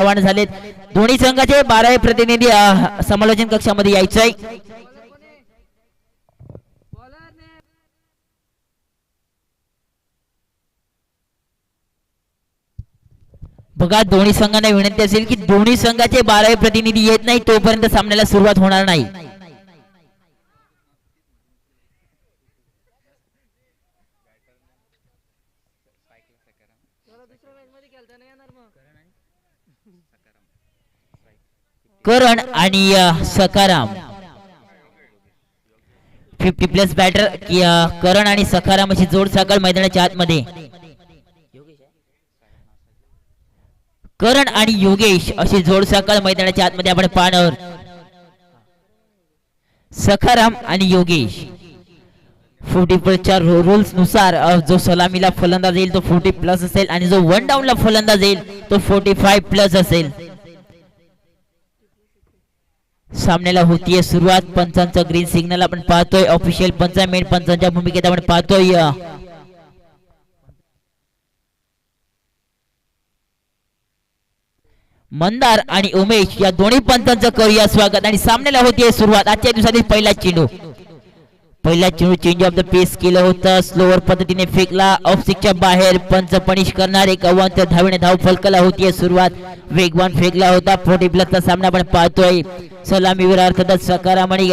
रवाना झालेत. दोन्ही संघाचे 12 प्रतिनिधी समालोचन कक्षामध्ये यायचंय. बघा दोन्ही संघांना विनंती असेल की दोन्ही संघाचे 12 प्रतिनिधी येत नाही तोपर्यंत सामन्याला सुरुवात होणार नाही. करण आणि सकाराम 50+ बॅटर करण आणि सकाराम अशी जोड साखळ मैदानाच्या आतमध्ये. करण आणि योगेश अशी जोड साखळ मैदानाच्या आतमध्ये आपण पाहणार. सखाराम आणि योगेश 40+च्या रूल्स नुसार जो सलामीला फलंदाज येईल तो 40+ असेल आणि जो 1 डाऊनला फलंदाज येईल तो 45+ असेल. सामन्याला होतीये सुरुवात. पंचांचा ग्रीन सिग्नल आपण पाहतोय. ऑफिशियल पंच मेन पंचांच्या भूमिकेत आपण पाहतोय. मंदार आणि उमेश या दोन्ही पंचांचं करूया स्वागत आणि सामन्याला होतीये सुरुवात. आजच्या दिवसातील पहिला चेंडू चेंज ऑफ द पेस केलं होतं. स्लोअर पद्धतीने फेकला ऑफ स्टिकच्या बाहेर. पंच पनिश करणार. एक अवांतर धावेने धाव फलकाला होतीये सुरुवात. वेगवान फेकला होता. 40+चा सामना आपण पाहतोय. सलामीवीर अर्थातच सकाराम आणि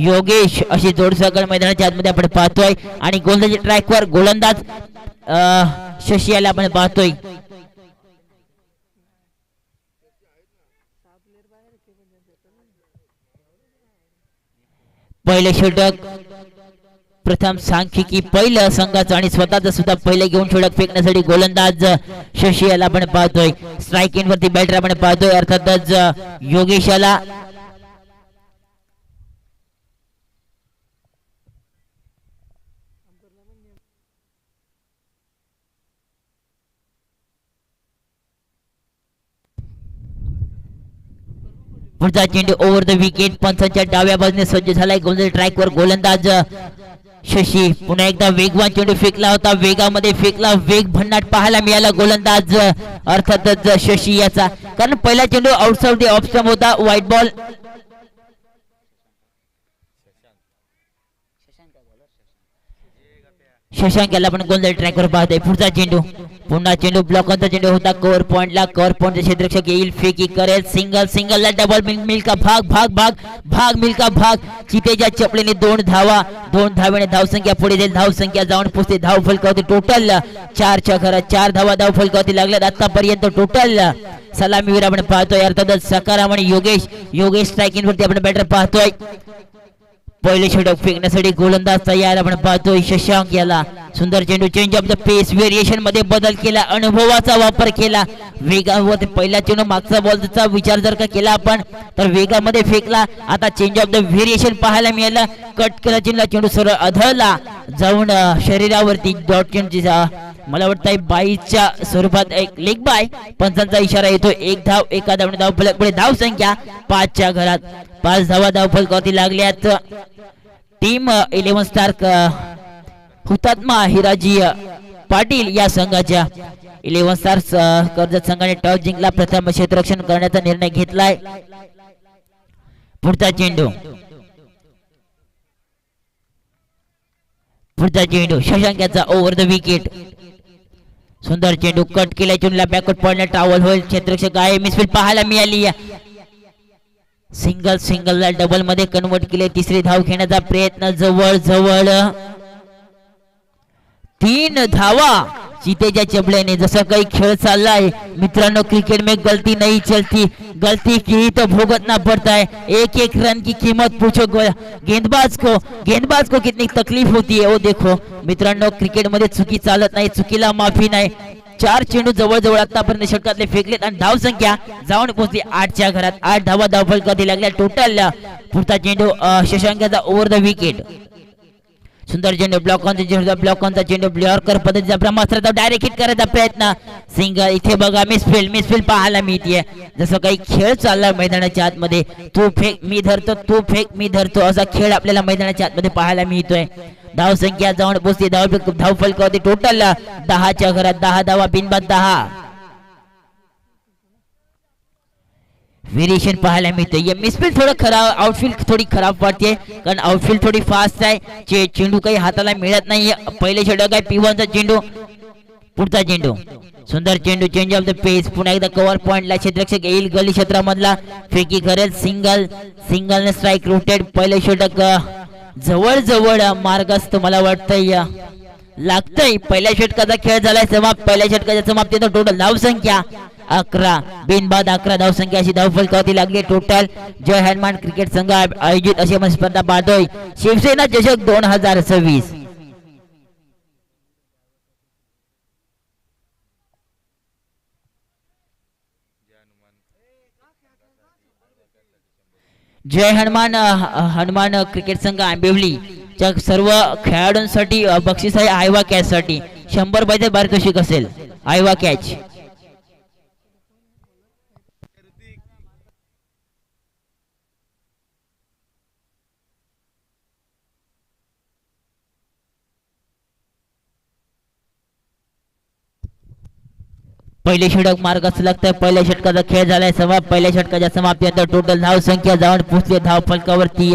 योगेश अशी जोडसाकळ मैदानाच्या आतमध्ये आपण पाहतोय आणि गोलंदाजी ट्रॅकवर गोलंदाज शशी याला आपण पाहतोय. पहिले षटक प्रथम सांख्यिकी पहिलं संघाचं आणि स्वतःच सुद्धा पहिले घेऊन षटक फेकण्यासाठी गोलंदाज शशी याला आपण पाहतोय. स्ट्राईक इन वरती बॅटर आपण पाहतोय अर्थातच योगेश याला. पुढचा चेंडू ओव्हर द विकेट. पंचांच्या डाव्या बाजूने सज्ज झालाय. गोलंदाज ट्रॅकवर गोलंदाज शशी. पुन्हा एकदा वेगवान चेंडू फेकला होता. वेगामध्ये फेकला. वेग भन्नाट पाहायला मिळाला गोलंदाज अर्थातच शशी याचा. कारण पहिला चेंडू आउटसाइड ऑफ स्टंप होता. White ball. शशांक याला आपण गोलंदाज ट्रॅकवर पाहतोय. पुढचा चेंडू पुन्हा चेंडू ब्लॉकचा चेंडू होता. कव्हर पॉइंटला. कव्हर पॉइंटचे क्षेत्ररक्षक येईल. फेकी करेल. सिंगलला डबल मिल्का भाग भाग भाग भाग मिल्का भाग. चितेच्या चपलीने 2 धावा. 2 धावेने धावसंख्या पुढे जाईल. धावसंख्या जाऊन पोहोचते धाव फलकावरती. टोटल 4च्या घरात 4 धावा धाव फलकावरती लागल्यात आतापर्यंत. टोटल सलामीवीर आपण पाहतोय अर्थातच सकाराम आणि योगेश स्ट्रायकिंग वरती आपण बॅटर पाहतोय. पहिले षटक फेकण्यासाठी गोलंदाज तयार आपण पाहतोय शशांक याला. सुंदर चेंडू. Change of the pace variation मध्ये बदल केला. अनुभवाचा वापर केला. वेगावर पहिला चेंडू मागचा बॉलचा विचार जर का केला आपण तर वेगामध्ये फेकला. आता चेंज ऑफ द व्हेरिएशन पाहायला मिळालं. कट केला चेंडू सरळ अधळला जाऊन शरीरावरती. डॉट चेंडू मला वाटतंय 22च्या स्वरूपात एक लेग बाय. पंचांचा इशारा येतो. 1 धाव. एका धावने धाव फलक पुढे धाव संख्या 5च्या घरात. 5 धावा धाव फलकावरती लागल्यात. टीम 11 स्टार हुतात्मा हिराजी पाटील या संघाच्या 11 स्टार्स कर्जत संघाने टॉस जिंकला. प्रथम क्षेत्ररक्षण करण्याचा निर्णय घेतलाय. पुढचा चेंडू शशांक याचा ओव्हर द विकेट. सुंदर चेंडू. कट केला. चेंडूला बॅकवर्ड पॉइंटला ट्रॅव्हल होईल. क्षेत्ररक्षक आहे. मिसफील्ड पाहायला मिळाली. सिंगलला डबल मध्ये कन्वर्ट केले. तिसरी धाव घेण्याचा प्रयत्न. जवळ 3 धावा चितेच्या चबल्याने. जसं काही खेळ चाललाय मित्रांनो. क्रिकेट में गलती नहीं चलती. गलती की तो भुगतना पड़ता है. एक रन की कीमत पूछो गेंदबाज को कितनी तकलीफ होती है. वो देखो मित्रांनो क्रिकेट मध्ये चुकी चालत नाही. चुकीला माफी नाही. 4 चेंडू जवळ आतापर्यंत षटकातले फेकलेत आणि धाव संख्या जाऊन पोहोचली 8च्या घरात. 8 धावा धाव फलकावरती लागल्या टोटल. पुढचा चेंडू शशांकाचा ओव्हर द विकेट. सुंदर चेंडू. ब्लॉकॉनचा चेंडू ब्लॉकर पद्धतीचा ब्रह्मास्त्राचा डायरेक्ट हिट करायचा प्रयत्न. सिंगल. इथे बघा मिसफील्ड पाहायला मिळतीये. जसं काही खेळ चालला मैदानाच्या आतमध्ये. तू फेक मी धरतो, तू फेक मी धरतो असा खेळ आपल्याला मैदानाच्या आतमध्ये पाहायला मिळतोय. धाव संख्या जाऊन पोहोचते धाव फलकावरती. टोटल 10च्या घरात. 10 धावा बिनबाद 10. व्हेरिएशन पाहायला मिळते. मिसफील्ड थोडं खराब, आउटफील्ड थोडी खराब वाटते कारण आउटफील्ड थोडी फास्ट आहे. चेंडू काही हाताला मिळत नाही. पहिले षटक आहे P1 चा चेंडू. पुढचा चेंडू सुंदर चेंडू, चेंज ऑफ द पेस. पुन्हा एकदा कव्हर पॉइंटला क्षेत्ररक्षक येईल गली क्षेत्रामधला, फेकी करेल. सिंगल ने स्ट्राइक रोटेड. पहिले षटक जवळ जवळ मार्गस्थ मला वाटतंय लागतंय. पहिल्या षटकाचा खेळ झालाय समाप्त. पहिल्या षटकाच्या समाप्तीत टोटल धावसंख्या 11 बिनबाद 11 धावसंख्या अशी धावफलकावरती लागली टोटल. जय हनुमान क्रिकेट संघ आयोजित अशी आपण स्पर्धा पाहतोय शिवसेना चषक 2026. जय हनुमान क्रिकेट संघ आंबिवली च्या सर्व खेळाडूंसाठी बक्षीस आहे आयवा कॅच साठी 100 रुपयाचे पारितोषिक असेल. आयवा कॅच पहिले षटक मार्गास लागतंय. पहिल्या षटकाचा खेळ झालाय समाप्त. पहिल्या षटकाच्या समाप्तीनंतर टोटल धाव संख्या जाऊन पोहोचले धाव फलकावरती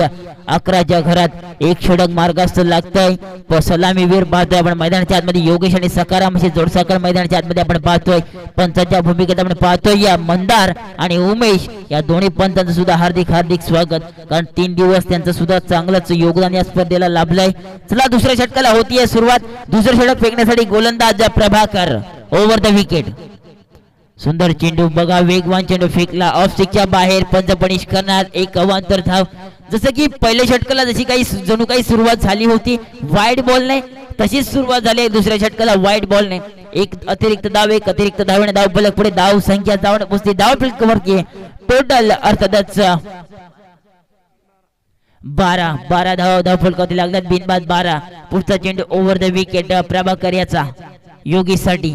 11च्या घरात. एक षटक मार्गास लागतंय. सलामीवीर पाहतोय आपण मैदानाच्या आतमध्ये योगेश आणि सकाराम अशी जोडसाकर मैदानाच्या आतमध्ये आपण पाहतोय. पंचांच्या भूमिकेत आपण पाहतोय या मंदार आणि उमेश या दोन्ही पंचांचं सुद्धा हार्दिक स्वागत, कारण 3 दिवस त्यांचं सुद्धा चांगलंच योगदान या स्पर्धेला लाभलंय. चला दुसऱ्या षटकाला होतीये सुरुवात. दुसरं षटक फेकण्यासाठी गोलंदाज प्रभाकर ओव्हर द विकेट. सुंदर चेंडू बघा, वेगवान चेंडू फेकला ऑफ स्टिकच्या बाहेर. पंच पनिश करणार. एक अवांतर धाव. जसं की पहिल्या षटकाला जशी काही जणू काही सुरुवात झाली होती वाईट बॉलने, तशीच सुरुवात झाली दुसऱ्या षटकाला वाईट बॉलने. एक अतिरिक्त धावेने धाव फलक पुढे धाव संख्या जाऊन पोहोचली धाव फलकावरती टोटल अर्थातच 12 धाव फलकावरती लागतात बिनबाद 12. पुढचा चेंडू ओव्हर द विकेट प्रभाकर याचा योगीसाठी.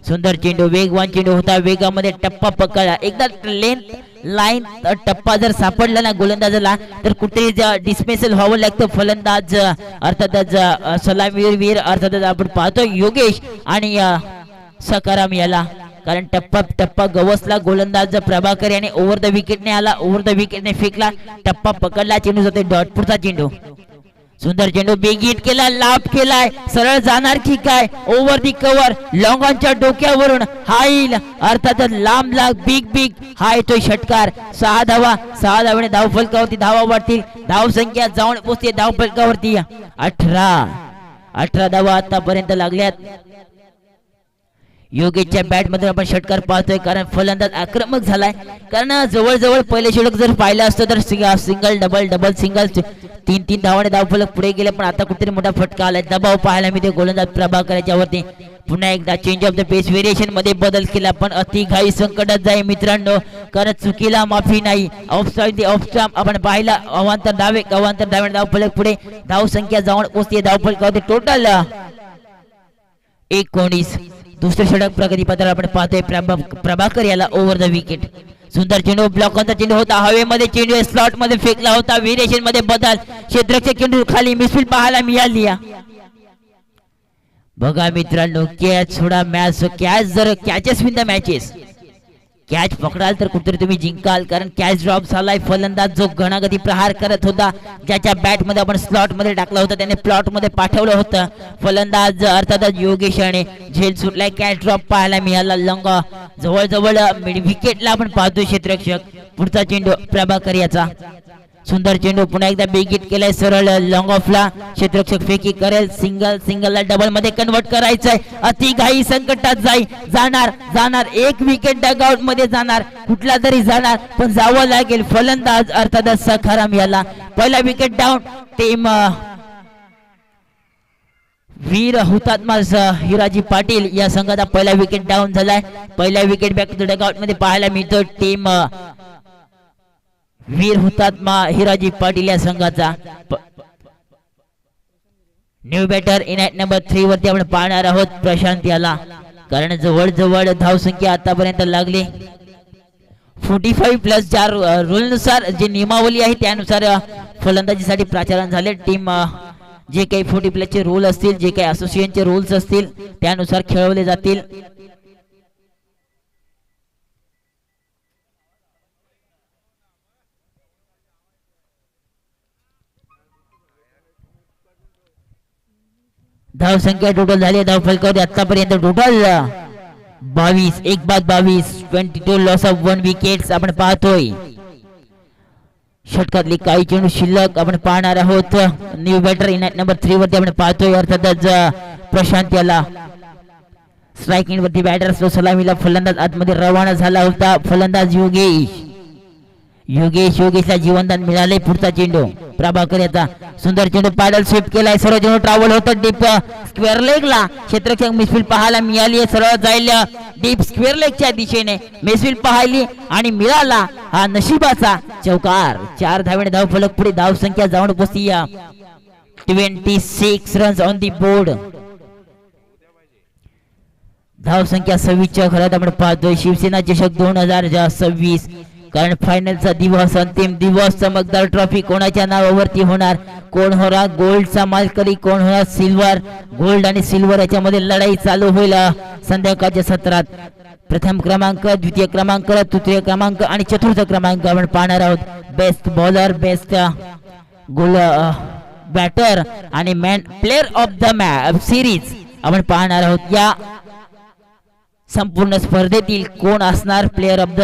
सुंदर चेंडू, वेगवान चेंडू होता. वेगामध्ये टप्पा पकडला. एकदा लाईन टप्पा जर सापडला ना गोलंदाजाला तर कुठेतरी डिस्मिसल व्हावं लागतं. फलंदाज अर्थातच सलामीवीर अर्थातच आपण पाहतो योगेश आणि सकाराम याला, कारण टप्पा गवसला. गोलंदाज प्रभाकर याने ओव्हर द विकेटने आला. ओव्हर द विकेटने फेकला. टप्पा पकडला. चेंडू जाते डॉट. पुढचा चेंडू सुंदर चेंडू बिग हिट केला. लाभ केलाय. सरळ जाणार की काय. ओव्हर दी कव्हर लॉंगॉनच्या डोक्यावरून हाईल अर्थातच लांब बिग हा येतोय षटकार. 6 धावाने धाव फलकावरती धावा वाढतील. धाव संख्या जाऊन पोहोचते धाव फलकावरती 18 धावा आतापर्यंत लागल्यात. योगेशच्या बॅट मध्ये आपण षटकार पाहतोय कारण फलंदाज आक्रमक झालाय. कारण जवळ पहिले षटक जर पाहिलं असतं तर सिंगल डबल सिंगल 3 धावाने धाव फलक पुढे गेले, पण आता कुठेतरी मोठा फटका आलाय. दबाव पाहायला मिळते गोलंदाज प्रभाकर याच्यावरती. पुन्हा एकदा change of the pace variation मध्ये बदल केला, पण अति घाई संकटात जाई मित्रांनो, कारण चुकीला माफी नाही. ऑफसाइड आपण पाहिला. अवांतर धावाने धाव फलक पुढे धाव संख्या जाऊन पोहोचते धाव फलकावरती टोटल 19. दुसरे षटक प्रगतीपत्राला आपण पाहतोय प्रभाकर याला ओव्हर द विकेट. सुंदर चेंडू ब्लॉकचा चेंडू होता. हवेमध्ये चेंडू स्लॉट मध्ये फेकला होता. व्हेरिएशन मध्ये बदल. क्षेत्ररक्षक चेंडू खाली मिसफील्ड पाहायला मिळाली. बघा मित्रांनो, कॅच सोडा match. Catches win the matches. Catch पकडाल तर कुठेतरी तुम्ही जिंकाल, कारण कॅच ड्रॉप झालाय. फलंदाज जो घणागती प्रहार करत होता, ज्याच्या बॅट मध्ये आपण स्लॉट मध्ये टाकला होता, त्याने प्लॉट मध्ये पाठवलं होतं. फलंदाज अर्थातच योगेशाने झेल सुटलाय. कॅच ड्रॉप पाहायला मिळाला. लंग जवळ विकेटला आपण पाहतोय क्षेत्ररक्षक. पुढचा चेंडू प्रभाकर याचा. सुंदर चेंडू पुन्हा एकदा बिग हिट केलाय सरळ लॉंग ऑफला. क्षेत्ररक्षक फेकी करेल. सिंगलला डबल मध्ये कन्वर्ट करायचंय. अति घाई संकटात जाणार. एक विकेट डगआउट मध्ये जाणार, कुठला तरी जाणार, पण जावं लागेल. फलंदाज अर्थातच सखाराम याला. पहिला विकेट डाऊन. टीम वीर हुतात्मा हिराजी पाटील या संघाचा पहिला विकेट डाऊन झालाय. पहिला विकेट बॅक टू डगआउट मध्ये पाहायला मिळतो टीम वीर हुतात्मा हिराजी पाटील या संघाचा. New batter in at number 3 वरती आपण पाहणार आहोत प्रशांत याला, कारण जवळ धाव संख्या आतापर्यंत लागली 45+4 रूल नुसार, जे नियमावली आहे त्यानुसार फलंदाजीसाठी प्राचारण झाले. टीम जे काही 40+ चे रूल असतील, जे काही असोसिएशनचे रूल्स असतील त्यानुसार खेळवले जातील. धाव संख्या टोटल झाली धाव फलकावरती आतापर्यंत टोटल 22 एक बाद 22 22 लॉस ऑफ 1 विकेट्स आपण पाहतोय. षटकातली काही चेंडू शिल्लक आपण पाहणार आहोत. न्यू बॅटर इन नंबर 3 वरती आपण पाहतोय अर्थातच प्रशांत याला स्ट्रायकिंग वरती बॅटर सलामीला फलंदाज आतमध्ये रवाना झाला होता. फलंदाज योगेशला जीवनदान मिळाले. पुढचा चेंडू प्रभाकर याचा सुंदर चेंडू पॅडल स्वीप केलाय. सर्व चेंडू ट्रॅव्हल होतं डीप स्क्वेअर लेगला. क्षेत्ररक्षक मिसफील्ड पाहायला मिळाली. सरळ जाईल डीप स्क्वेअर लेगच्या दिशेने मिसफील्ड पाहिली आणि मिळाला हा नशिबाचा चौकार. 4 धावेने धाव फलक पुढे धाव संख्या जाऊन पोहोचली 26 रन्स ऑन दी बोर्ड. धाव संख्या 26 च्या घरात आपण पाहतोय. शिवसेना चषक 2026 कारण फायनलचा दिवस अंतिम दिवस. चमकदार ट्रॉफी कोणाच्या नावावरती होणार. कोण होणार गोल्डचा मालकरी कोण होणार सिल्वर. गोल्ड आणि सिल्वर याच्यामध्ये लढाई चालू होईल संध्याकाळच्या सत्रात. प्रथम क्रमांक द्वितीय क्रमांक तृतीय क्रमांक आणि चतुर्थ क्रमांक आपण पाहणार आहोत. बेस्ट बॉलर बेस्ट गोल बॅटर आणि man player of the match series आपण पाहणार आहोत. या संपूर्ण स्पर्धेतील कोण असणार player of the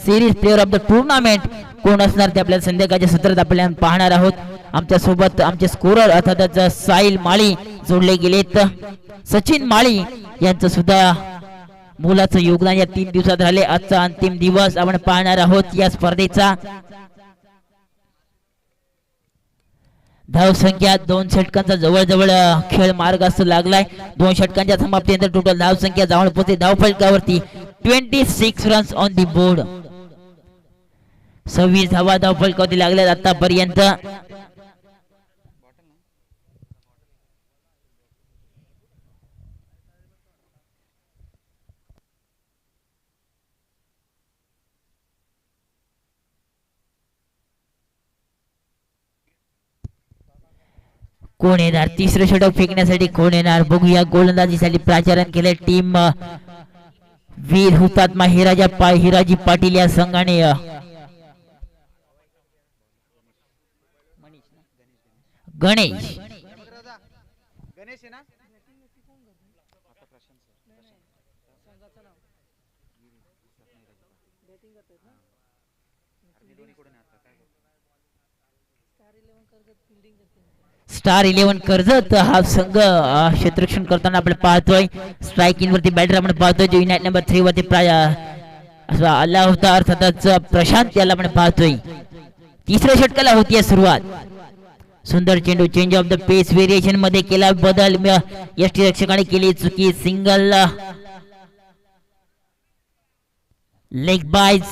series player of the tournament कोण असणार ते आपल्याला संध्याकाळच्या सत्रात आपल्याला पाहणार आहोत. आमच्या सोबत आमचे स्कोरर अर्थातच साहिल माळी जोडले गेलेत. सचिन माळी यांचं सुद्धा मुलाचं योगदान या 3 दिवसात राहिले. आजचा अंतिम दिवस आपण पाहणार आहोत या स्पर्धेचा. धाव संख्या 2 षटकांचा जवळजवळ खेळ मार्ग असं लागलाय. 2 षटकांच्या समाप्तीनंतर टोटल धाव संख्या जाऊन पोहोचते धाव फलकावरती 26 रन्स ऑन दी बोर्ड. 26 धावा धाव फलकावरती लागल्यात आतापर्यंत. कोण येणार तिसरं षटक फेकण्यासाठी कोण येणार बघूया. गोलंदाजीसाठी प्राचारण केले टीम वीर हुतात्मा हिराजी पाटील या संघाने. गणेश स्टार 11 कर्जत हा संघ क्षेत्ररक्षण करताना आपण पाहतोय. स्ट्रायकिंग वरती बॅटर आपण पाहतोय जो युनाइट नंबर 3 वरती आला होता अर्थातच प्रशांत याला आपण पाहतोय. तिसऱ्या षटकाला होती सुरुवात. सुंदर चेंडू change of the pace variation मध्ये केला बदल. यष्टी रक्षकाने केली चुकी. Single leg boys.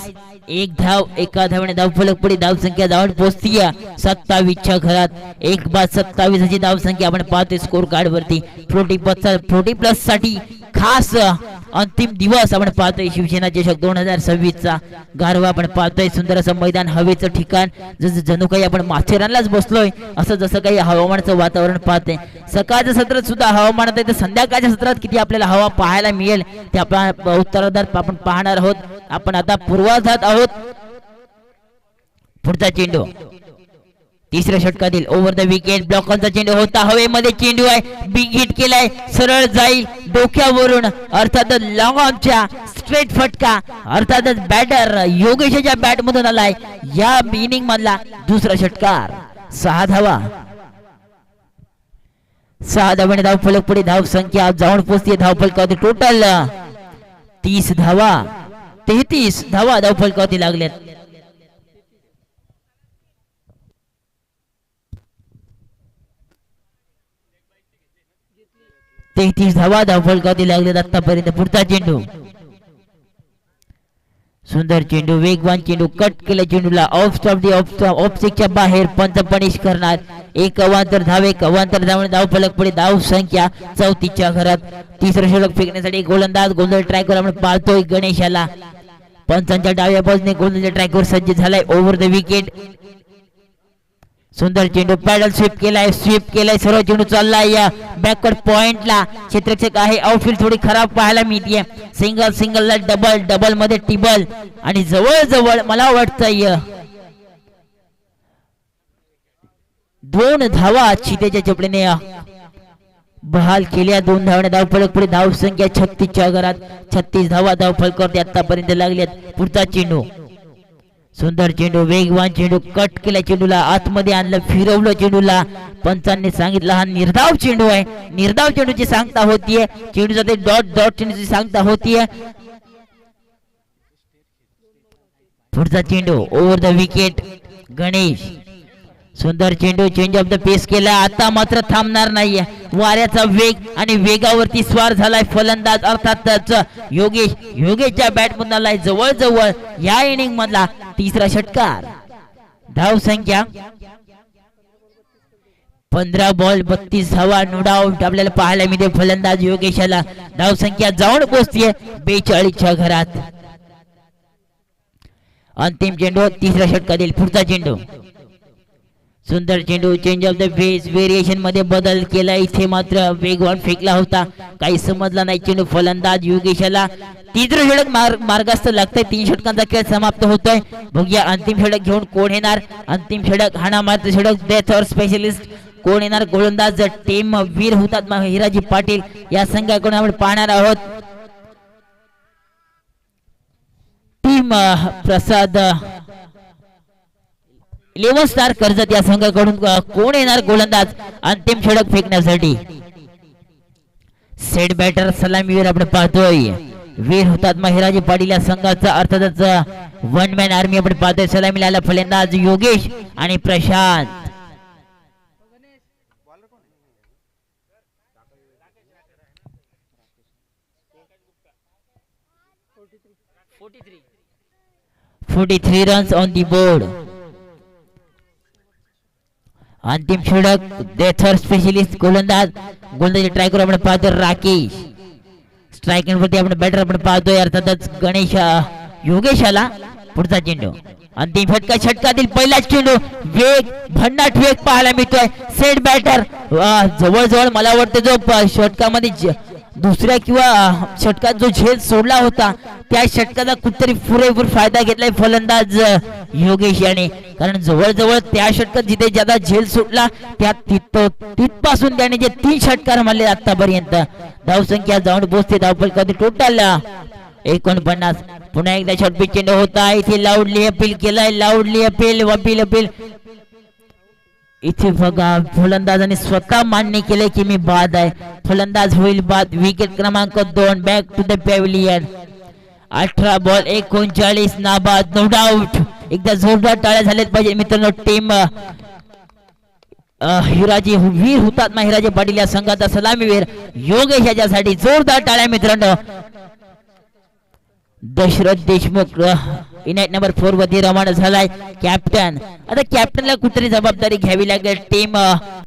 1 धाव एका धावेने धाव फलक पुढे धाव संख्या जाऊन पोहोचती 27 च्या घरात. 1 बाद 27 अशी धाव संख्या आपण पाहतोय स्कोर कार्ड वरती. 40 प्लस साठी खास अंतिम दिवस आपण पाहतोय. शिवसेना चषक 2026 चा गारवा आपण पाहतोय. सुंदर असं मैदान हवेचं ठिकाण जसं जणू काही आपण माथेरानलाच बसलोय असं जसं काही हवामानाचं वातावरण पाहतोय. सकाळच्या सत्रात सुद्धा हवामानात आहे तर संध्याकाळच्या सत्रात किती आपल्याला हवा पाहायला मिळेल ते आपण उत्तरार्धात आपण पाहणार आहोत. आपण आता पूर्वार्धात आहोत. पुढचा चेंडू तिसऱ्या षटकातील ओव्हर द विकेट ब्लॉकरचा चेंडू होता. हवेमध्ये चेंडू आहे. बिग हिट केलाय. सरळ जाईल डोक्यावरून अर्थातच लॉंग ऑनच्या स्ट्रेट फटका अर्थातच बॅटर योगेशच्या बॅट मधून आलाय. या इनिंग मधला दुसरा षटकार. 6 धावा 6 धावाने धाव फलक पुढे धाव संख्या जाऊन पोहोचते धाव फलकावरती टोटल 30 धावा 33 धावा धाव फलकावरती लागल्यात. 33 धावा धाव फलकावरती लागल्यात आतापर्यंत. पुढचा चेंडू सुंदर चेंडू वेगवान चेंडू कट केला. चेंडूला ऑफ स्टॉप दी ऑफ सिक्सच्या बाहेर पंच पनिश करणार. 1 अवांतर धाव 1 अवांतर धाव धाव फलक पुढे धाव संख्या 34 च्या घरात. तिसरं षटक फेकण्यासाठी गोलंदाज गोलंदाज ट्रॅकवर आपण पाहतोय गणेशाला. पंचांच्या डाव्या बाजूने गोलंदाज ट्रॅकवर सज्ज झालाय. Over the wicket. सुंदर चेंडू पॅडल स्वीप केलाय सर्व चेंडू चाललाय या बॅकवर्ड पॉइंटला. क्षेत्ररक्षक आहे. आउटफील्ड थोडी खराब पाहायला मिळते. सिंगलला डबल मध्ये टिबल आणि जवळ मला वाटतंय 2 धावा चितेच्या चपडीने बहाल केल्या 2 धावाने धावफलक पुढे धावसंख्या 36 च्या घरात 36 धावा धावफलकावरती आतापर्यंत लागल्यात. पुढचा चेंडू सुंदर चेंडू वेगवान चेंडू कट केला चेंडूला आतमध्ये आणलं फिरवलं चेंडूला पंचांनी सांगितलं हा निर्धाव चेंडू आहे. निर्धाव चेंडूची सांगता होतीये चेंडूचा ते डॉट डॉट चेंडूची सांगता होतीये. पुढचा चेंडू ओव्हर द विकेट गणेश सुंदर चेंडू चेंज ऑफ द पेस केला आता मात्र थांबणार नाहीये. वाऱ्याचा वेग आणि वेगावरती स्वार झालाय फलंदाज अर्थातच योगेशच्या बॅट मधून आलाय जवळ जवळ या इनिंग मधला तिसरा षटकार. धाव संख्या 15 बॉल 32 धावा नो डाऊट आपल्याला पाहायला मिळते. फलंदाज योगेशाला धाव संख्या जाऊन पोहोचतीये 42 च्या घरात. अंतिम चेंडू तिसरा षटकार देईल. पुढचा चेंडू सुंदर चेंडू change of the face variation मध्ये बदल केला इथे मात्र वेगवान फेकला होता काही समजला नाही चेंडू. फलंदाज योगेशाला तिसरं षटक मार्गस्थ लागतंय. 3 षटकांचा खेळ समाप्त होतोय. बघूया अंतिम षटक घेऊन कोण येणार. अंतिम षटक हाणा मात्र षटक डेथ और स्पेशलिस्ट कोण येणार. गोलंदाज टीम वीर हुतात्मा हिराजी पाटील या संघाकडून आपण पाहणार आहोत. टीम प्रसाद 11 स्टार कर्जत या संघाकडून कोण येणार गोलंदाज अंतिम षटक फेकण्यासाठी. सेट बॅटर सलामीवर आपण पाहतोय वीर हुतात्मा हिराजी पाटील या संघाचा अर्थातच 1 मॅन आर्मी आपण पाहतोय. सलामीला आला फलंदाज योगेश आणि Prashant. $43 runs on the board. अंतिम षटक डेथर स्पेशलिस्ट गोलंदाज ट्राय करू आपण पाहतोय राकेश. स्ट्रायकिंग वरती आपण बॅटर आपण पाहतोय अर्थातच गणेश योगेशाला. पुढचा चेंडू अंतिम षटकातील पहिला चेंडू वेग भन्नाट वेग पाहायला मिळतोय. सेट बॅटर जवळजवळ मला वाटतं जो षटकामध्ये दुसऱ्या किंवा षटकात जो झेल सोडला होता त्या षटकाचा कुठतरी पुरेपूर फायदा घेतलाय फलंदाज योगेश याने. कारण जवळजवळ त्या षटकात जिथे ज्यादा झेल सुटला त्या तिथपासून त्याने जे 3 षटकार मारले आतापर्यंत. धावसंख्या जाऊन पोहोचते धावफलकावरती टोटल 49. पुन्हा एकदा शॉर्टपिच चेंडू होता इथे लाऊडली अपील केलाय. लाऊडली अपील इथे बघा फलंदाजाने स्वतः मान्य केले की मी बाद आहे. फलंदाज होईल बाद. विकेट क्रमांक 2 back to the pavilion. 18 ball 39 नाबाद नो डाऊट. एकदा जोरदार टाळ्या झाल्यात पाहिजे मित्रांनो. टीम हिराजी वीर हुतात्मा हिराजी पाटील या संघाचा सलामीवीर योगेश याच्यासाठी जोरदार टाळ्या मित्रांनो. दशरथ देशमुख इनायत नंबर 4 वरती रवाना झालाय. कॅप्टन आता कॅप्टनला कुठतरी जबाबदारी घ्यावी लागेल. टीम